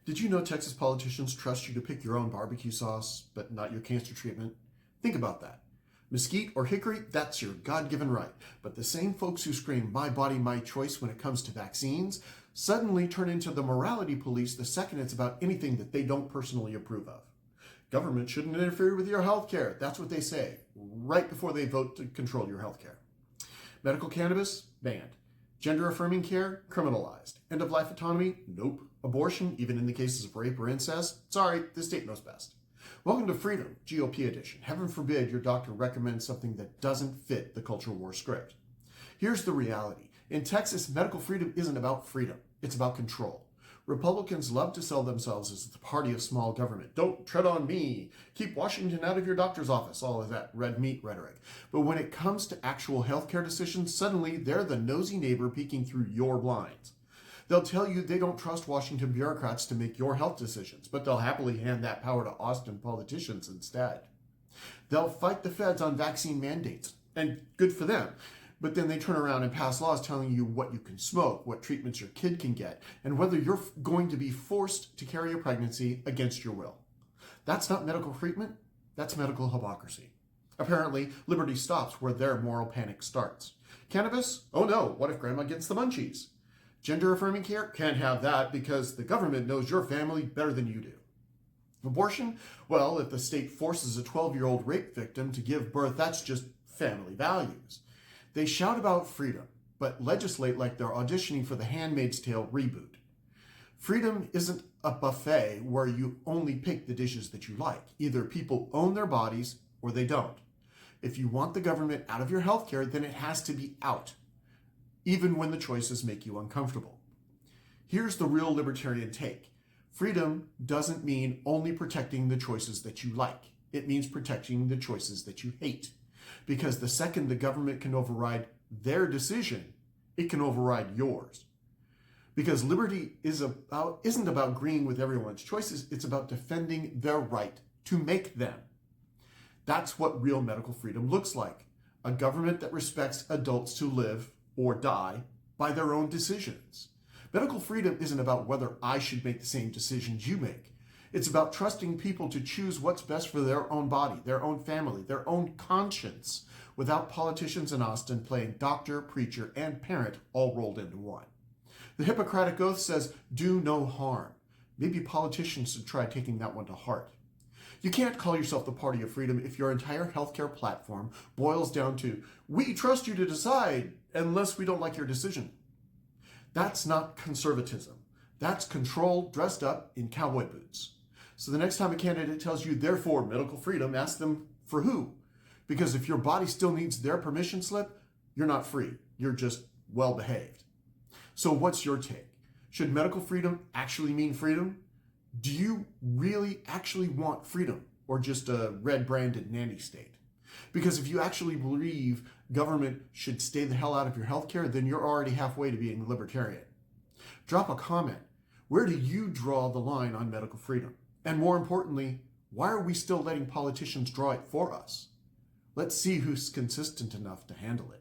Did you know Texas politicians trust you to pick your own barbecue sauce, but not your cancer treatment? Think about that. Mesquite or hickory, that's your God-given right. But the same folks who scream, "my body, my choice" when it comes to vaccines, suddenly turn into the morality police the second it's about anything that they don't personally approve of. Government shouldn't interfere with your health care. That's what they say, right before they vote to control your health care. Medical cannabis, banned. Gender-affirming care, criminalized. End-of-life autonomy, nope. Abortion, even in the cases of rape or incest, sorry, the state knows best. Welcome to Freedom, GOP edition. Heaven forbid your doctor recommends something that doesn't fit the culture war script. Here's the reality. In Texas, medical freedom isn't about freedom. It's about control. Republicans love to sell themselves as the party of small government. Don't tread on me. Keep Washington out of your doctor's office. All of that red meat rhetoric. But when it comes to actual healthcare decisions, suddenly they're the nosy neighbor peeking through your blinds. They'll tell you they don't trust Washington bureaucrats to make your health decisions, but they'll happily hand that power to Austin politicians instead. They'll fight the feds on vaccine mandates, and good for them. But then they turn around and pass laws telling you what you can smoke, what treatments your kid can get, and whether you're going to be forced to carry a pregnancy against your will. That's not medical treatment, that's medical hypocrisy. Apparently, liberty stops where their moral panic starts. Cannabis? Oh no, what if grandma gets the munchies? Gender-affirming care? Can't have that because the government knows your family better than you do. Abortion? Well, if the state forces a 12-year-old rape victim to give birth, that's just family values. They shout about freedom, but legislate like they're auditioning for the Handmaid's Tale reboot. Freedom isn't a buffet where you only pick the dishes that you like. Either people own their bodies or they don't. If you want the government out of your healthcare, then it has to be out, even when the choices make you uncomfortable. Here's the real libertarian take. Freedom doesn't mean only protecting the choices that you like. It means protecting the choices that you hate. Because the second the government can override their decision, it can override yours. Because liberty isn't about agreeing with everyone's choices, it's about defending their right to make them. That's what real medical freedom looks like. A government that respects adults to live or die by their own decisions. Medical freedom isn't about whether I should make the same decisions you make. It's about trusting people to choose what's best for their own body, their own family, their own conscience, without politicians in Austin playing doctor, preacher, and parent all rolled into one. The Hippocratic Oath says, do no harm. Maybe politicians should try taking that one to heart. You can't call yourself the party of freedom if your entire healthcare platform boils down to, we trust you to decide unless we don't like your decision. That's not conservatism. That's control dressed up in cowboy boots. So the next time a candidate tells you, therefore, medical freedom, ask them for who? Because if your body still needs their permission slip, you're not free. You're just well-behaved. So what's your take? Should medical freedom actually mean freedom? Do you really actually want freedom or just a red-branded nanny state? Because if you actually believe government should stay the hell out of your healthcare, then you're already halfway to being libertarian. Drop a comment. Where do you draw the line on medical freedom? And more importantly, why are we still letting politicians draw it for us? Let's see who's consistent enough to handle it.